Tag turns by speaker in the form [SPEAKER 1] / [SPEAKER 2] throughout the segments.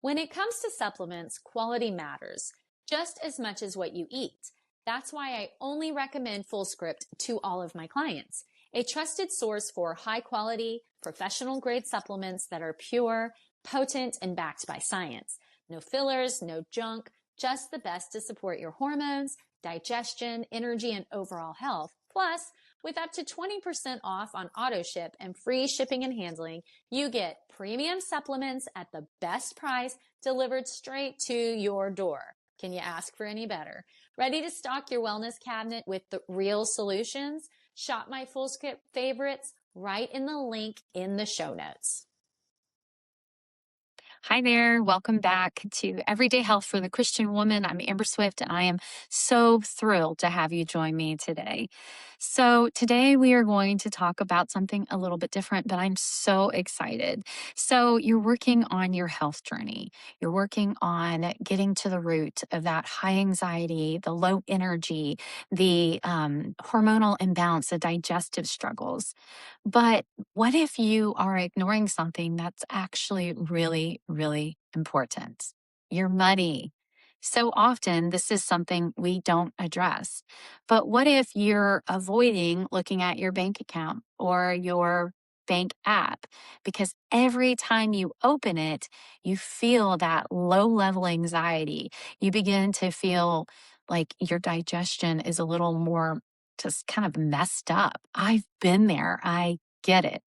[SPEAKER 1] When it comes to supplements, quality matters just as much as what you eat. That's why I only recommend Fullscript to all of my clients, a trusted source for high quality, professional grade supplements that are pure, potent, and backed by science. No fillers, no junk, just the best to support your hormones, digestion, energy, and overall health. Plus, with up to 20% off on auto ship and free shipping and handling, you get premium supplements at the best price delivered straight to your door. Can you ask for any better? Ready to stock your wellness cabinet with the real solutions? Shop my Fullscript favorites right in the link in the show notes.
[SPEAKER 2] Hi there. Welcome back to Everyday Health for the Christian Woman. I'm Amber Swift, and I am so thrilled to have you join me today. So, today we are going to talk about something a little bit different, but I'm so excited. So, you're working on your health journey. You're working on getting to the root of that high anxiety, the low energy, the hormonal imbalance, the digestive struggles. But what if you are ignoring something that's actually really, really important? Your money. So often, this is something we don't address. But what if you're avoiding looking at your bank account or your bank app? Because every time you open it, you feel that low level anxiety. You begin to feel like your digestion is a little more just kind of messed up. I've been there. I get it.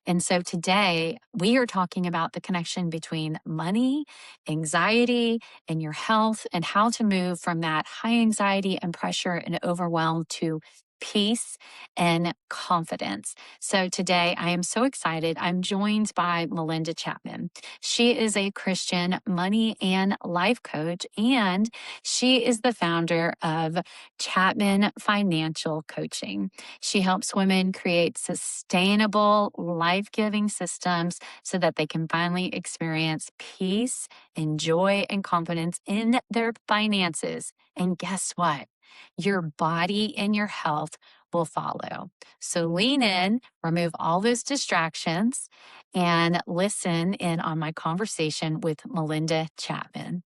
[SPEAKER 2] And so today we are talking about the connection between money, anxiety, and your health, and how to move from that high anxiety and pressure and overwhelm to peace and confidence. So today I am so excited. I'm joined by Melinda Chapman. She is a Christian money and life coach, and she is the founder of Chapman Financial Coaching. She helps women create sustainable, life giving systems so that they can finally experience peace and joy and confidence in their finances. And guess what? Your body and your health will follow. So lean in, remove all those distractions, and listen in on my conversation with Melinda Chapman.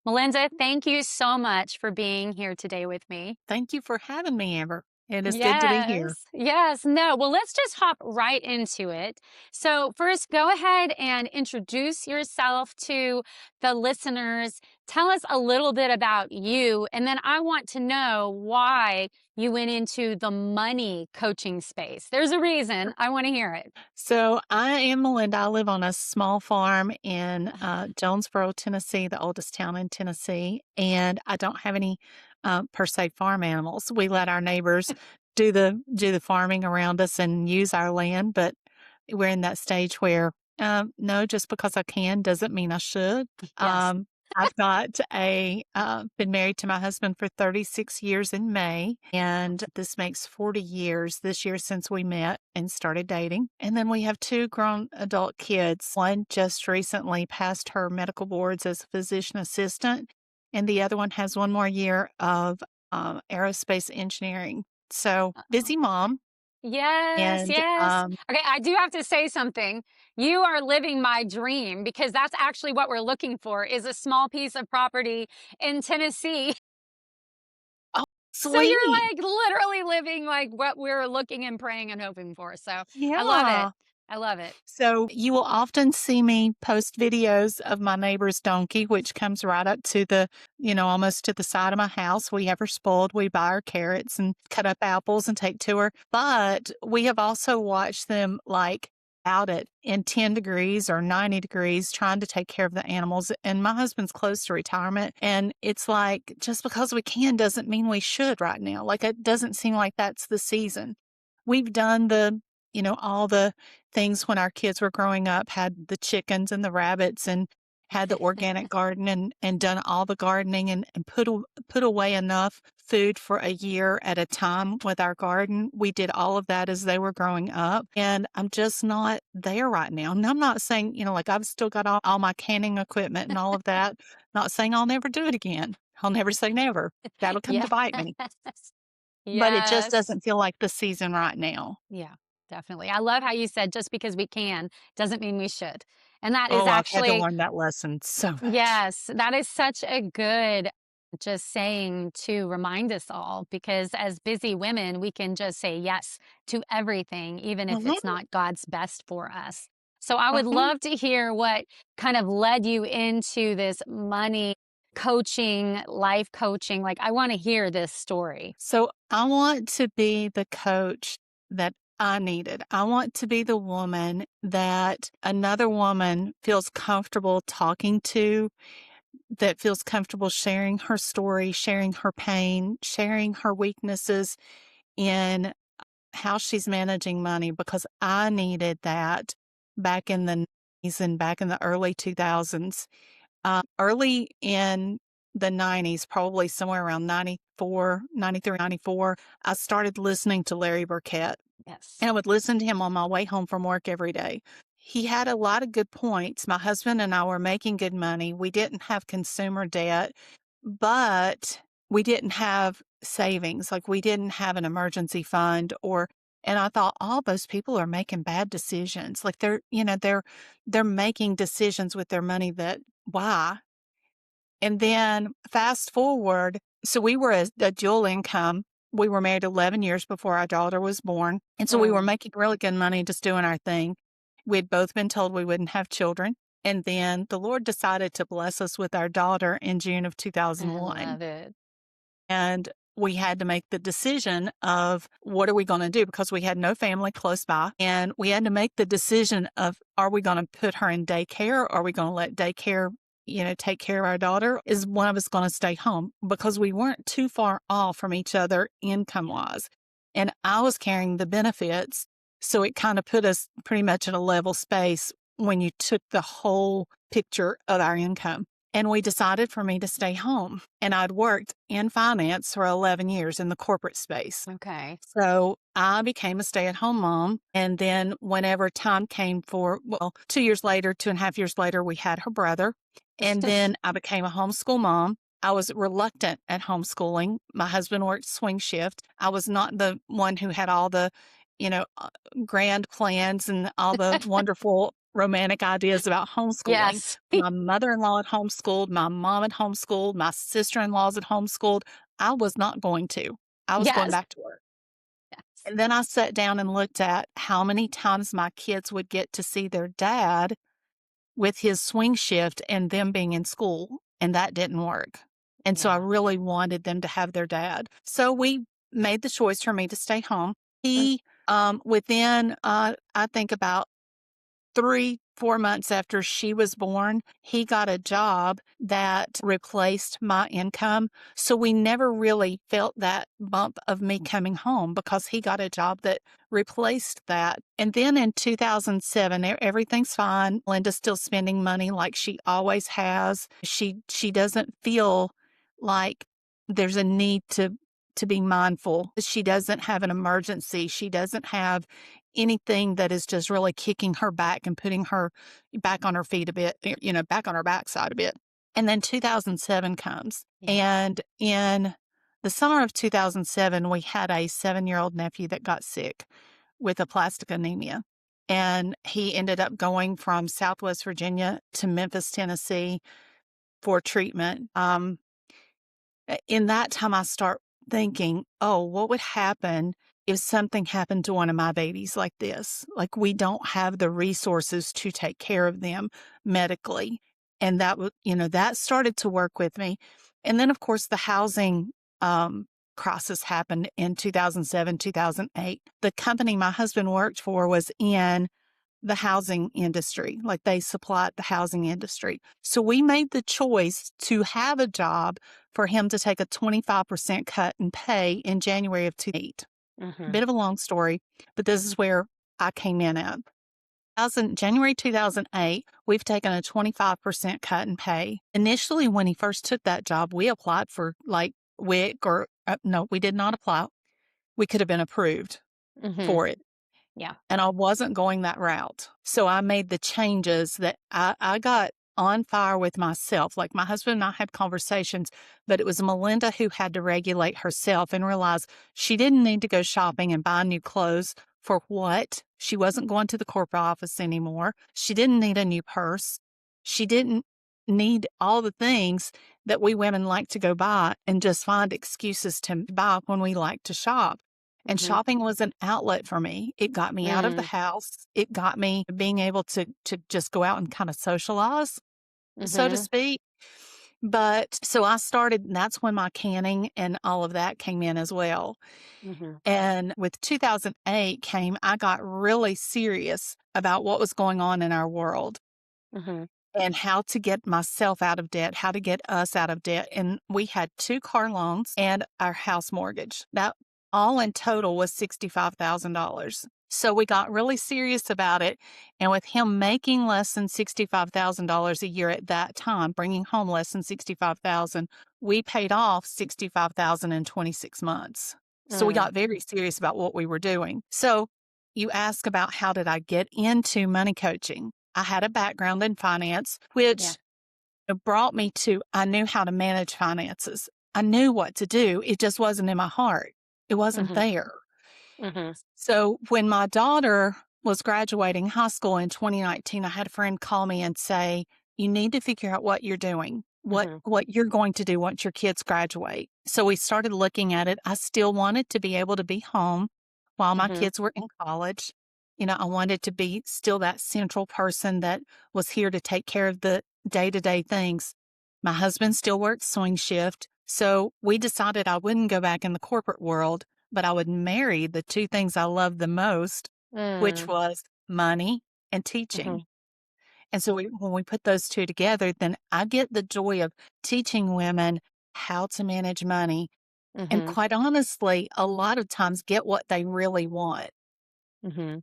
[SPEAKER 2] Melinda, thank you so much for being here today with me.
[SPEAKER 3] Thank you for having me, Amber. It is good to be here.
[SPEAKER 2] Yes. No. Well, let's just hop right into it. So, first, go ahead and introduce yourself to the listeners. Tell us a little bit about you. And then I want to know why you went into the money coaching space. There's a reason. I want to hear it.
[SPEAKER 3] So, I am Melinda. I live on a small farm in Jonesboro, Tennessee, the oldest town in Tennessee. And I don't have any per se farm animals. We let our neighbors do the farming around us and use our land, but we're in that stage where no, just because I can doesn't mean I should.
[SPEAKER 2] Yes.
[SPEAKER 3] I've got been married to my husband for 36 years in May, and this makes 40 years this year since we met and started dating. And then we have two grown adult kids. One just recently passed her medical boards as a physician assistant, and the other one has one more year of aerospace engineering. So busy mom.
[SPEAKER 2] Yes,
[SPEAKER 3] And
[SPEAKER 2] yes. Okay, I do have to say something. You are living my dream because that's actually what we're looking for is a small piece of property in Tennessee.
[SPEAKER 3] oh,
[SPEAKER 2] So you're
[SPEAKER 3] sweet.
[SPEAKER 2] like literally living like what we're looking and praying and hoping for. So I love it.
[SPEAKER 3] Yeah.
[SPEAKER 2] I love it.
[SPEAKER 3] So you will often see me post videos of my neighbor's donkey, which comes right up to almost to the side of my house. We have her spoiled. We buy her carrots and cut up apples and take to her. But we have also watched them like out at in 10 degrees or 90 degrees trying to take care of the animals. And my husband's close to retirement. And it's like, just because we can doesn't mean we should right now. Like, it doesn't seem like that's the season. We've done all the things when our kids were growing up, had the chickens and the rabbits and had the organic garden and done all the gardening and put away enough food for a year at a time with our garden. We did all of that as they were growing up. And I'm just not there right now. And I'm not saying, like I've still got all my canning equipment and all of that. Not saying I'll never do it again. I'll never say never. That'll come to
[SPEAKER 2] Yeah.
[SPEAKER 3] bite me. But it just
[SPEAKER 2] Yes.
[SPEAKER 3] doesn't feel like the season right now.
[SPEAKER 2] Yeah. definitely. I love how you said just because we can doesn't mean we should. And that is
[SPEAKER 3] Oh, I've had to
[SPEAKER 2] actually,
[SPEAKER 3] learn that lesson so much.
[SPEAKER 2] yes, that is such a good just saying to remind us all because as busy women, we can just say yes to everything, even if
[SPEAKER 3] Mhm,
[SPEAKER 2] it's not God's best for us. So I would
[SPEAKER 3] mhm.
[SPEAKER 2] love to hear what kind of led you into this money coaching, life coaching. Like, I want to hear this story.
[SPEAKER 3] So I want to be the coach that I needed. I want to be the woman that another woman feels comfortable talking to, that feels comfortable sharing her story, sharing her pain, sharing her weaknesses in how she's managing money because I needed that back in the 90s and back in the early 2000s. Early in the 90s, probably somewhere around 94, 93, 94, I started listening to Larry Burkett.
[SPEAKER 2] Yes.
[SPEAKER 3] And I would listen to him on my way home from work every day. He had a lot of good points. My husband and I were making good money. We didn't have consumer debt, but we didn't have savings. Like we didn't have an emergency fund and I thought all those people are making bad decisions. Like they're making decisions with their money that why? And then fast forward, so we were a dual income. We were married 11 years before our daughter was born. And so we were
[SPEAKER 2] Mm.
[SPEAKER 3] making really good money just doing our thing. We'd both been told we wouldn't have children. And then the Lord decided to bless us with our daughter in June of
[SPEAKER 2] I
[SPEAKER 3] 2001.
[SPEAKER 2] love it.
[SPEAKER 3] And we had to make the decision of what are we going to do because we had no family close by. And we had to make the decision of are we going to put her in daycare? Or are we going to let daycare, take care of our daughter? Is one of us going to stay home? Because we weren't too far off from each other income wise. And I was carrying the benefits. So it kind of put us pretty much in a level space when you took the whole picture of our income. And we decided for me to stay home. And I'd worked in finance for 11 years in the corporate space.
[SPEAKER 2] Okay.
[SPEAKER 3] So I became a stay at home mom. And then whenever time came for, 2 years later, 2.5 years later, we had her brother. And then I became a homeschool mom. I was reluctant at homeschooling. My husband worked swing shift. I was not the one who had all the, grand plans and all the wonderful romantic ideas about homeschooling.
[SPEAKER 2] Yes.
[SPEAKER 3] My mother-in-law had homeschooled, my mom had homeschooled, my sister-in-laws had homeschooled. I was not going to. I was going
[SPEAKER 2] Yes.
[SPEAKER 3] back to work.
[SPEAKER 2] Yes.
[SPEAKER 3] And then I sat down and looked at how many times my kids would get to see their dad with his swing shift and them being in school, and that didn't work. And so I
[SPEAKER 2] Yeah.
[SPEAKER 3] really wanted them to have their dad. So we made the choice for me to stay home. He, within, I think about 3-4 months after she was born, he got a job that replaced my income. So we never really felt that bump of me coming home because he got a job that replaced that. And then in 2007, everything's fine. Linda's still spending money like she always has. She doesn't feel like there's a need to be mindful. She doesn't have an emergency. She doesn't have anything that is just really kicking her back and putting her back on her feet a bit, back on her backside a bit. And then 2007 comes.
[SPEAKER 2] Yeah.
[SPEAKER 3] And in the summer of 2007, we had a 7-year-old nephew that got sick with aplastic anemia. And he ended up going from Southwest Virginia to Memphis, Tennessee for treatment. In that time, I start thinking, oh, what would happen if something happened to one of my babies like this? Like we don't have the resources to take care of them medically. And that was, that started to work with me. And then, of course, the housing crisis happened in 2007, 2008. The company my husband worked for was in the housing industry, like they supplied the housing industry. So we made the choice to have a job for him to take a 25% cut in pay in January of 2008.
[SPEAKER 2] Mm-hmm.
[SPEAKER 3] Bit of a long story, but this is where I came in at. January 2008, we've taken a 25% cut in pay. Initially, when he first took that job, we applied for like WIC or no, we did not apply. We could have been approved for it.
[SPEAKER 2] Yeah.
[SPEAKER 3] And I wasn't going that route. So I made the changes that I got on fire with myself. Like my husband and I had conversations, but it was Melinda who had to regulate herself and realize she didn't need to go shopping and buy new clothes For what? She wasn't going to the corporate office anymore. She didn't need a new purse. She didn't need all the things that we women like to go buy and just find excuses to buy when we like to shop. And
[SPEAKER 2] Mhm.
[SPEAKER 3] shopping was an outlet for me. It got me out of the house. It got me being able to just go out and kind of socialize, so to
[SPEAKER 2] Mhm.
[SPEAKER 3] speak. But so I started, and that's when my canning and all of that came in as well.
[SPEAKER 2] Mhm.
[SPEAKER 3] And with 2008 came, I got really serious about what was going on in our world
[SPEAKER 2] Mhm.
[SPEAKER 3] and how to get myself out of debt, how to get us out of debt. And we had 2 car loans and our house mortgage. That all in total was $65,000. So we got really serious about it. And with him making less than $65,000 a year at that time, bringing home less than $65,000, we paid off $65,000 in 26 months. So we
[SPEAKER 2] Mm.
[SPEAKER 3] got very serious about what we were doing. So you ask about how did I get into money coaching? I had a background in finance,
[SPEAKER 2] Yeah.
[SPEAKER 3] which brought me to I knew how to manage finances. I knew what to do. It just wasn't in my heart. It wasn't
[SPEAKER 2] Mhm.
[SPEAKER 3] there.
[SPEAKER 2] Mhm.
[SPEAKER 3] So when my daughter was graduating high school in 2019, I had a friend call me and say, "You need to figure out what you're doing,
[SPEAKER 2] Mhm.
[SPEAKER 3] what you're going to do once your kids graduate." So we started looking at it. I still wanted to be able to be home while my
[SPEAKER 2] Mhm.
[SPEAKER 3] kids were in college. I wanted to be still that central person that was here to take care of the day-to-day things. My husband still works swing shift, so we decided I wouldn't go back in the corporate world, but I would marry the 2 things I loved the most, which
[SPEAKER 2] Mm.
[SPEAKER 3] was money and teaching.
[SPEAKER 2] Mhm.
[SPEAKER 3] And so when we put those 2 together, then I get the joy of teaching women how to manage money and,
[SPEAKER 2] Mhm.
[SPEAKER 3] quite honestly, a lot of times get what they really want.
[SPEAKER 2] Mhm.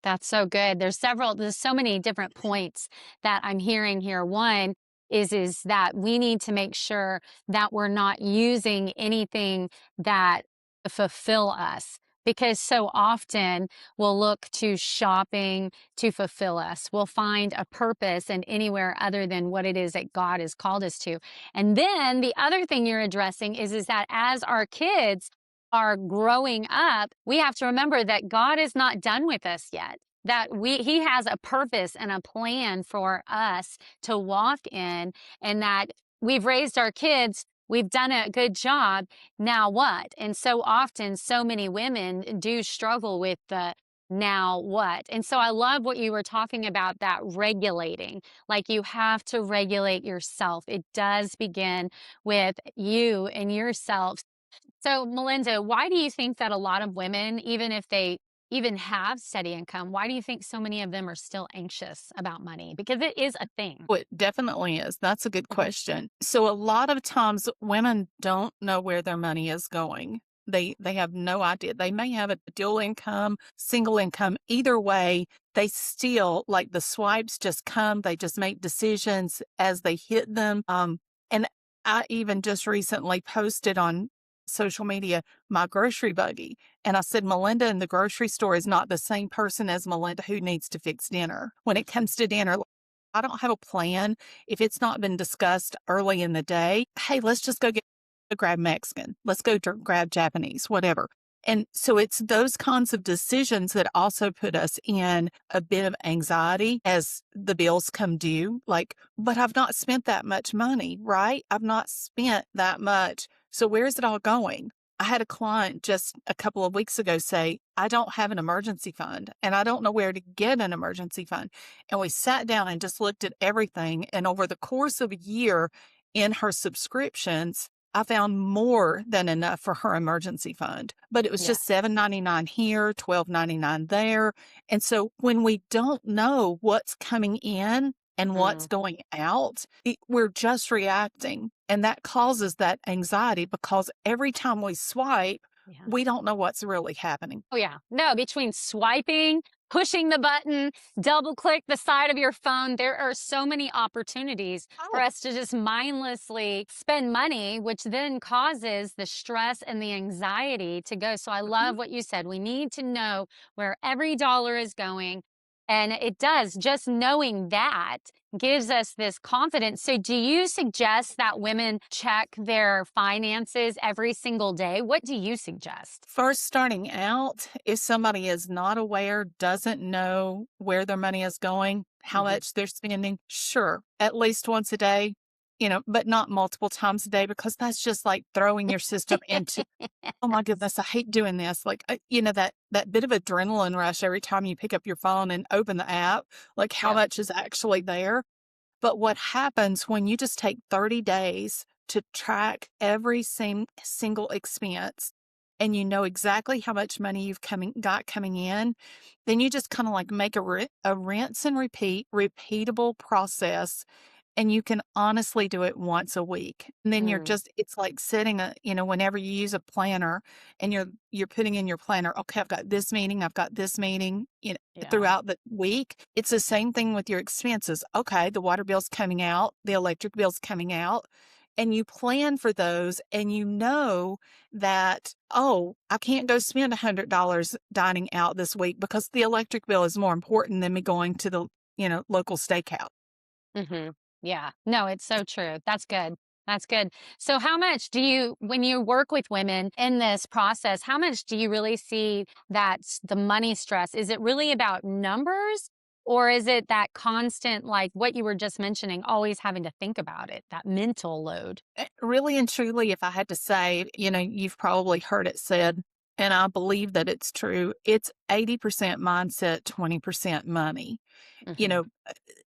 [SPEAKER 2] That's so good. There's so many different points that I'm hearing here. One is that we need to make sure that we're not using anything that fulfill us. Because so often we'll look to shopping to fulfill us. We'll find a purpose in anywhere other than what it is that God has called us to. And then the other thing you're addressing is that as our kids are growing up, we have to remember that God is not done with us yet. That he has a purpose and a plan for us to walk in, and that we've raised our kids, we've done a good job. Now what? And so often, so many women do struggle with the now what. And so I love what you were talking about, that regulating. Like, you have to regulate yourself. It does begin with you and yourself. So, Melinda, why do you think that a lot of women, even if they even have steady income, why do you think so many of them are still anxious about money? Because it is a thing.
[SPEAKER 3] Oh, it definitely is. That's a good
[SPEAKER 2] Mhm.
[SPEAKER 3] question. So a lot of times women don't know where their money is going. They have no idea. They may have a dual income, single income. Either way, they still like the swipes just come. They just make decisions as they hit them. And I even just recently posted on social media my grocery buggy. And I said, Melinda in the grocery store is not the same person as Melinda who needs to fix dinner. When it comes to dinner, I don't have a plan. If it's not been discussed early in the day, hey, let's just go grab Mexican. Let's go grab Japanese, whatever. And so it's those kinds of decisions that also put us in a bit of anxiety as the bills come due. Like, but I've not spent that much money, right? I've not spent that much. So where's it all going? I had a client just a couple of weeks ago say, I don't have an emergency fund and I don't know where to get an emergency fund. And we sat down and just looked at everything. And over the course of a year in her subscriptions, I found more than enough for her emergency fund. But it was
[SPEAKER 2] Yeah.
[SPEAKER 3] just $7.99 here, $12.99 there. And so when we don't know what's coming in and what's
[SPEAKER 2] Mm.
[SPEAKER 3] going out, we're just reacting. And that causes that anxiety because every time we swipe,
[SPEAKER 2] Yeah.
[SPEAKER 3] we don't know what's really happening.
[SPEAKER 2] Oh, yeah. No, between swiping, pushing the button, double click the side of your phone, there are so many opportunities for
[SPEAKER 3] Oh,
[SPEAKER 2] us to just mindlessly spend money, which then causes the stress and the anxiety to go. So I
[SPEAKER 3] mhm.
[SPEAKER 2] love what you said. We need to know where every dollar is going. And it does. Just knowing that gives us this confidence. So, do you suggest that women check their finances every single day? What do you suggest?
[SPEAKER 3] First, starting out, if somebody is not aware, doesn't know where their money is going, how much they're spending, sure, at least once a day, but not multiple times a day, because that's just like throwing your system into, oh my goodness, I hate doing this. Like, that bit of adrenaline rush every time you pick up your phone and open the app, like how
[SPEAKER 2] Yep.
[SPEAKER 3] much is actually there. But what happens when you just take 30 days to track every single expense, and you know exactly how much money you've got coming in, then you just kind of like make a rinse and repeatable process. And you can honestly do it once a week. And then it's like setting whenever you use a planner and you're putting in your planner, okay, I've got this meeting,
[SPEAKER 2] Yeah.
[SPEAKER 3] throughout the week. It's the same thing with your expenses. Okay, the water bill's coming out, the electric bill's coming out, and you plan for those, and you know that, oh, I can't go spend $100 dining out this week because the electric bill is more important than me going to the, local steakhouse.
[SPEAKER 2] Yeah. No, it's so true. That's good. That's good. So, how much when you work with women in this process, how much do you really see that the money stress? Is it really about numbers, or is it that constant, like what you were just mentioning, always having to think about it, that mental load?
[SPEAKER 3] Really and truly, if I had to say, you've probably heard it said, and I believe that it's true, it's 80% mindset, 20% money. You
[SPEAKER 2] Hmm.
[SPEAKER 3] know,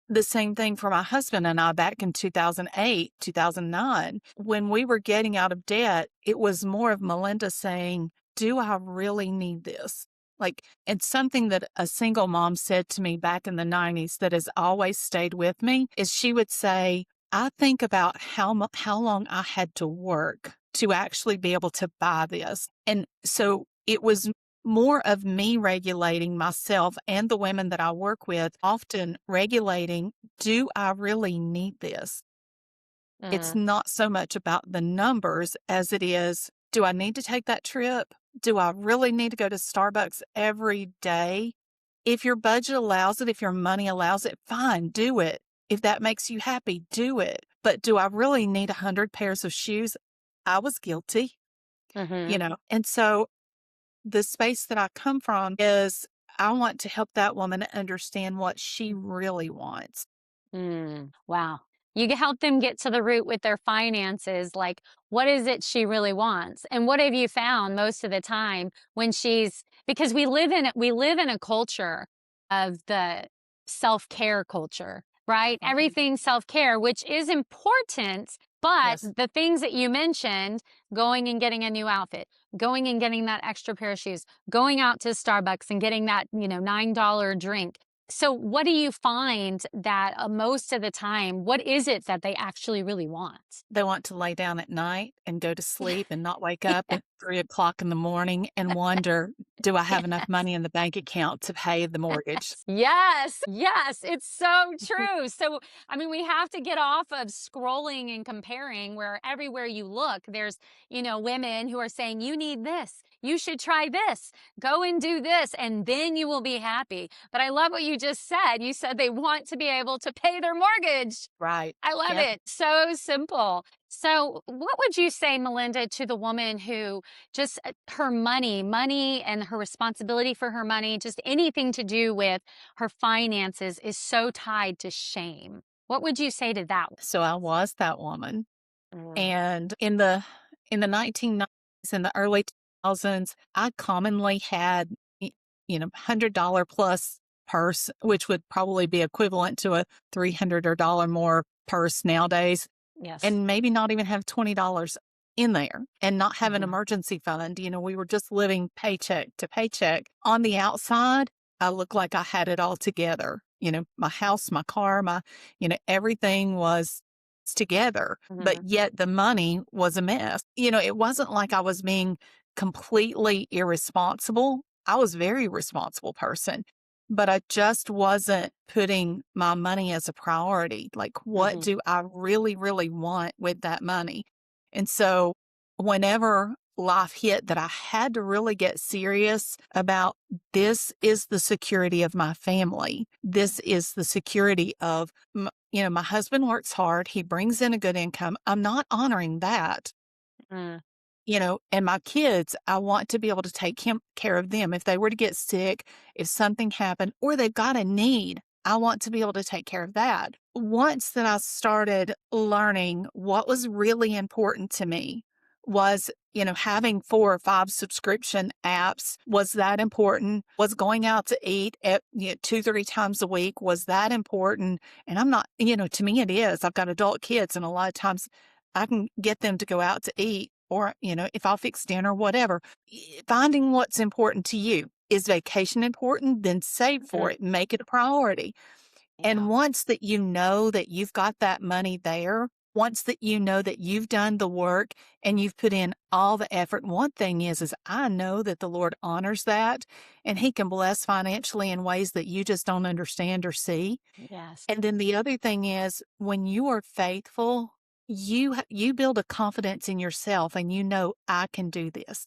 [SPEAKER 3] the same thing for my husband and I back in 2008, 2009. When we were getting out of debt, it was more of Melinda saying, do I really need this? Like, and something that a single mom said to me back in the 90s that has always stayed with me is she would say, I think about how long I had to work to actually be able to buy this. And so it was more of me regulating myself and the women that I work with, often regulating, do I really need this? It's not so much about the numbers as it is, do I need to take that trip? Do I really need to go to Starbucks every day? If your budget allows it, if your money allows it, fine, do it. If that makes you happy, do it. But do I really need 100 pairs of shoes? I was guilty,
[SPEAKER 2] Hmm.
[SPEAKER 3] And so the space that I come from is I want to help that woman understand what she really wants.
[SPEAKER 2] Wow. You can help them get to the root with their finances. Like, what is it she really wants? And what have you found most of the time when because we live in a culture of the self-care culture, right?
[SPEAKER 3] Mhm.
[SPEAKER 2] Everything self-care, which is important, but
[SPEAKER 3] Yes.
[SPEAKER 2] the things that you mentioned, going and getting a new outfit, going and getting that extra pair of shoes, going out to Starbucks and getting that, $9 drink. So, what do you find that most of the time, what is it that they actually really want?
[SPEAKER 3] They want to lay down at night and go to sleep and not wake up at 3 o'clock in the morning and wonder, do I have enough
[SPEAKER 2] Yes.
[SPEAKER 3] money in the bank account to pay the mortgage?
[SPEAKER 2] Yes, yes, it's so true. So, I mean, we have to get off of scrolling and comparing where everywhere you look, there's, women who are saying, you need this, you should try this, go and do this, and then you will be happy. But I love what you just said. You said they want to be able to pay their mortgage.
[SPEAKER 3] Right.
[SPEAKER 2] I love
[SPEAKER 3] Yep.
[SPEAKER 2] it. So simple. So, what would you say, Melinda, to the woman who just her money and her responsibility for her money, just anything to do with her finances is so tied to shame? What would you say to that?
[SPEAKER 3] So I was that woman.
[SPEAKER 2] Mm.
[SPEAKER 3] And in the 1990s and the early 2000s, I commonly had, $100 plus purse, which would probably be equivalent to a $300 or dollar more purse nowadays,
[SPEAKER 2] Yes.
[SPEAKER 3] and maybe not even have $20 in there and not have an
[SPEAKER 2] Mhm.
[SPEAKER 3] emergency fund. We were just living paycheck to paycheck. On the outside, I looked like I had it all together. My house, my car, everything was together, but
[SPEAKER 2] Mhm.
[SPEAKER 3] yet the money was a mess. It wasn't like I was being completely irresponsible. I was a very responsible person, but I just wasn't putting my money as a priority. Like, what
[SPEAKER 2] Mhm.
[SPEAKER 3] do I really, really want with that money? And so whenever life hit that I had to really get serious about. This is the security of my family. This is the security of, my husband works hard. He brings in a good income. I'm not honoring that.
[SPEAKER 2] Mm.
[SPEAKER 3] And my kids, I want to be able to take care of them. If they were to get sick, if something happened, or they've got a need, I want to be able to take care of that. Once that I started learning what was really important to me was, having 4 or 5 subscription apps. Was that important? Was going out to eat at 2, 3 times a week? Was that important? And I'm not, to me it is. I've got adult kids, and a lot of times I can get them to go out to eat, or, if I'll fix dinner, whatever. Finding what's important to you. Is vacation important? Then save for it. Make it a priority.
[SPEAKER 2] Yeah.
[SPEAKER 3] And once that you know that you've got that money there, once that you know that you've done the work and you've put in all the effort, one thing is I know that the Lord honors that, and He can bless financially in ways that you just don't understand or see.
[SPEAKER 2] Yes.
[SPEAKER 3] And then the other thing is, when you are faithful, you build a confidence in yourself, and I can do this.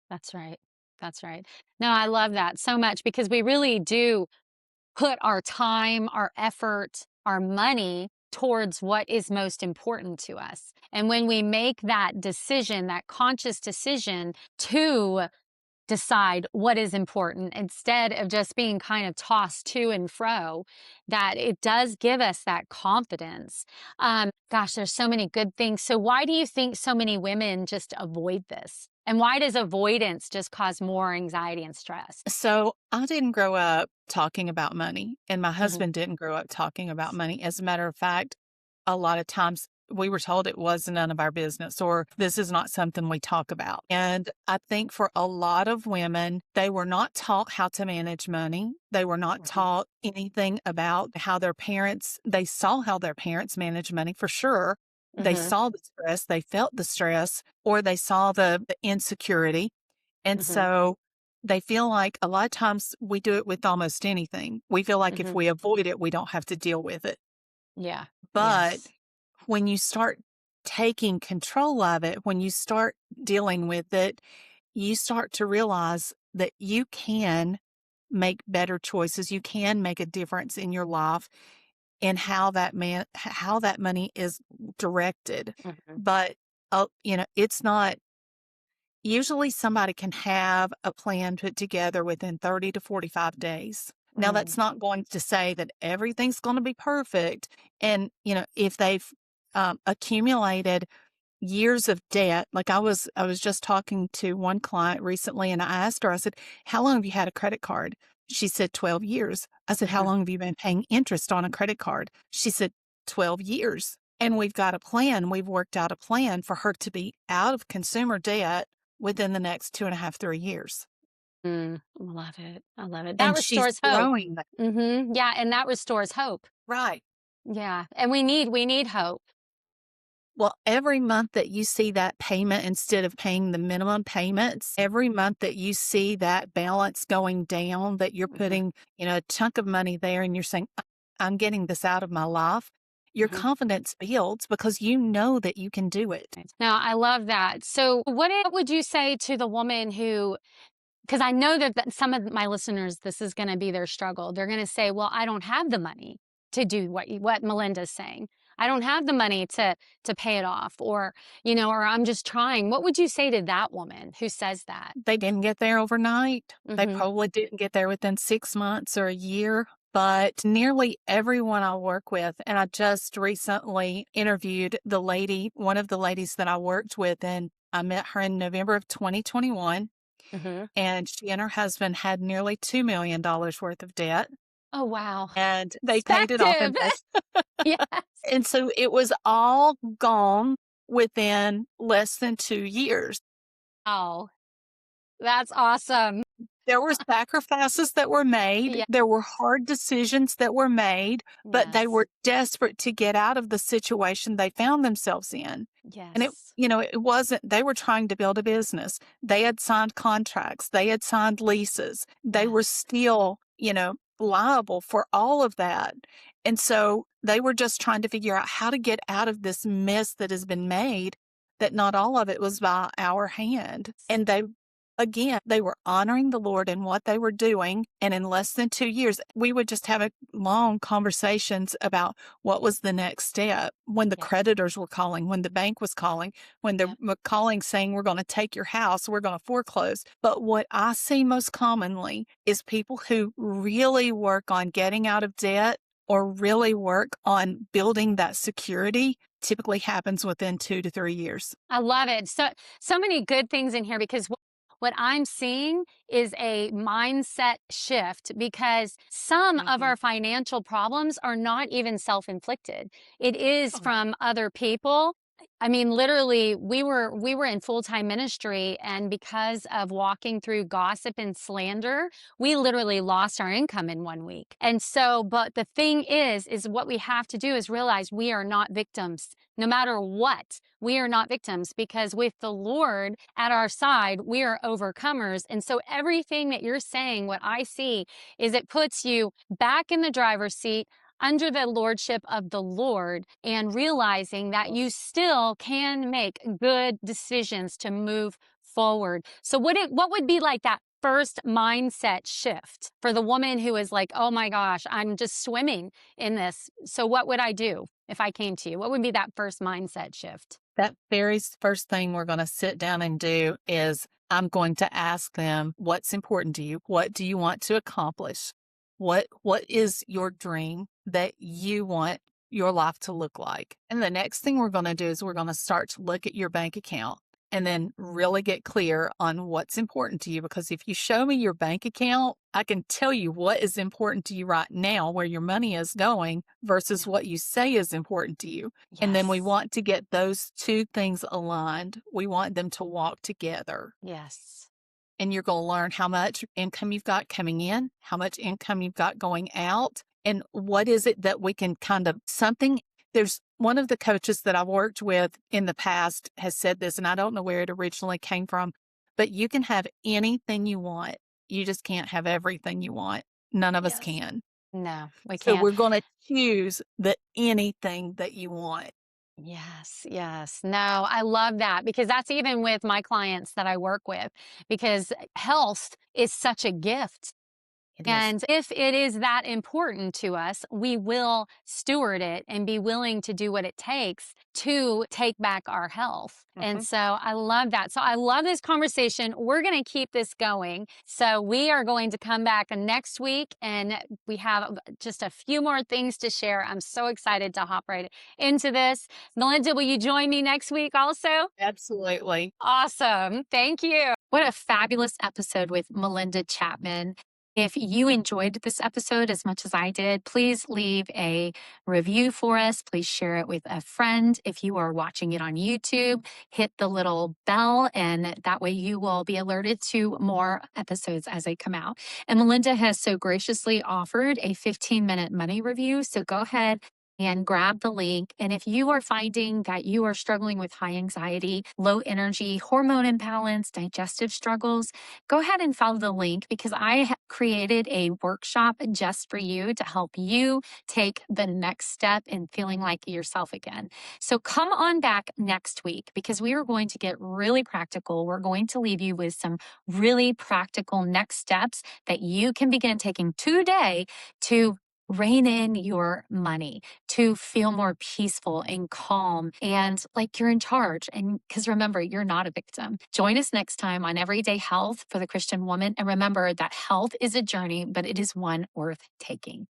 [SPEAKER 2] That's right. That's right. No, I love that so much, because we really do put our time, our effort, our money towards what is most important to us. And when we make that decision, that conscious decision to decide what is important instead of just being kind of tossed to and fro, that it does give us that confidence. Gosh, there's so many good things. So why do you think so many women just avoid this? And why does avoidance just cause more anxiety and stress?
[SPEAKER 3] So I didn't grow up talking about money, and my husband didn't grow up talking about money. As a matter of fact, a lot of times we were told it was none of our business, or this is not something we talk about. And I think for a lot of women, they were not taught how to manage money. They were not taught anything about how they saw how their parents manage money for sure. They saw the stress, they felt the stress, or they saw the insecurity. And so they feel like a lot of times we do it with almost anything. We feel like if we avoid it, we don't have to deal with it.
[SPEAKER 2] Yeah.
[SPEAKER 3] But
[SPEAKER 2] Yes.
[SPEAKER 3] when you start taking control of it, when you start dealing with it, you start to realize that you can make better choices. You can make a difference in your life and how that money is directed. But it's not. Usually somebody can have a plan put together within 30 to 45 days. Now, that's not going to say that everything's going to be perfect. And, if they've accumulated years of debt, like I was just talking to one client recently, and I asked her, I said, how long have you had a credit card? She said, 12 years. I said, how long have you been paying interest on a credit card? She said, 12 years. And we've got a plan. We've worked out a plan for her to be out of consumer debt within the next 2.5, 3 years.
[SPEAKER 2] I love it. I love it. That
[SPEAKER 3] And she's
[SPEAKER 2] restores hope.
[SPEAKER 3] growing that.
[SPEAKER 2] Yeah. And that restores hope.
[SPEAKER 3] Right.
[SPEAKER 2] Yeah. And we need hope.
[SPEAKER 3] Well, every month that you see that payment instead of paying the minimum payments, every month that you see that balance going down, that you're putting, a chunk of money there and you're saying, I'm getting this out of my life, your confidence builds because you know that you can do it.
[SPEAKER 2] Now, I love that. So what would you say to the woman who, because I know that some of my listeners, this is going to be their struggle. They're going to say, well, I don't have the money to do what Melinda's saying. I don't have the money to pay it off, or I'm just trying. What would you say to that woman who says that?
[SPEAKER 3] They didn't get there overnight. They probably didn't get there within 6 months or a year. But nearly everyone I work with, and I just recently interviewed one of the ladies that I worked with, and I met her in November of 2021. And she and her husband had nearly $2 million worth of debt.
[SPEAKER 2] Oh, wow.
[SPEAKER 3] And they paid it off in
[SPEAKER 2] Yes.
[SPEAKER 3] And so it was all gone within less than 2 years.
[SPEAKER 2] Oh, that's awesome.
[SPEAKER 3] There were sacrifices that were made.
[SPEAKER 2] Yeah.
[SPEAKER 3] There were hard decisions that were made, but they were desperate to get out of the situation they found themselves in.
[SPEAKER 2] Yes.
[SPEAKER 3] And it wasn't, they were trying to build a business. They had signed contracts. They had signed leases. They were still, liable for all of that. And so they were just trying to figure out how to get out of this mess that has been made that not all of it was by our hand. And they were honoring the Lord in what they were doing. And in less than 2 years, we would just have long conversations about what was the next step when the creditors were calling, when the bank was calling, when they were calling saying, we're going to take your house, we're going to foreclose. But what I see most commonly is people who really work on getting out of debt or really work on building that security typically happens within 2 to 3 years.
[SPEAKER 2] I love it. So many good things in here, because what I'm seeing is a mindset shift, because some of our financial problems are not even self-inflicted. It is from other people. I mean, literally, we were in full-time ministry, and because of walking through gossip and slander, we literally lost our income in 1 week. And so, but the thing is what we have to do is realize we are not victims. No matter what, we are not victims, because with the Lord at our side, we are overcomers. And so everything that you're saying, what I see is it puts you back in the driver's seat under the lordship of the Lord, and realizing that you still can make good decisions to move forward. So what would be like that first mindset shift for the woman who is like, oh my gosh, I'm just swimming in this. So what would I do if I came to you? What would be that first mindset shift?
[SPEAKER 3] That very first thing we're going to sit down and do is I'm going to ask them, what's important to you? What do you want to accomplish? What is your dream that you want your life to look like? And the next thing we're going to do is we're going to start to look at your bank account and then really get clear on what's important to you. Because if you show me your bank account, I can tell you what is important to you right now, where your money is going versus what you say is important to you.
[SPEAKER 2] Yes.
[SPEAKER 3] And then we want to get those two things aligned. We want them to walk together.
[SPEAKER 2] Yes.
[SPEAKER 3] And you're going to learn how much income you've got coming in, how much income you've got going out, and what is it that we can there's one of the coaches that I've worked with in the past has said this, and I don't know where it originally came from, but you can have anything you want. You just can't have everything you want. None of us can.
[SPEAKER 2] No, we
[SPEAKER 3] So
[SPEAKER 2] can't.
[SPEAKER 3] we're going to choose the anything that you want.
[SPEAKER 2] Yes, yes. No, I love that, because that's even with my clients that I work with, because health is such a gift. And if it is that important to us, we will steward it and be willing to do what it takes to take back our health. And so I love that. So I love this conversation. We're going to keep this going. So we are going to come back next week, and we have just a few more things to share. I'm so excited to hop right into this. Melinda, will you join me next week also?
[SPEAKER 3] Absolutely.
[SPEAKER 2] Awesome. Thank you. What a fabulous episode with Melinda Chapman. If you enjoyed this episode as much as I did, please leave a review for us. Please share it with a friend. If you are watching it on YouTube, hit the little bell, and that way you will be alerted to more episodes as they come out. And Melinda has so graciously offered a 15-minute money review. So go ahead and grab the link. And if you are finding that you are struggling with high anxiety, low energy, hormone imbalance, digestive struggles, go ahead and follow the link, because I have created a workshop just for you to help you take the next step in feeling like yourself again. So come on back next week, because we are going to get really practical. We're going to leave you with some really practical next steps that you can begin taking today to rein in your money, to feel more peaceful and calm and like you're in charge. And because remember, you're not a victim. Join us next time on Everyday Health for the Christian Woman. And remember that health is a journey, but it is one worth taking.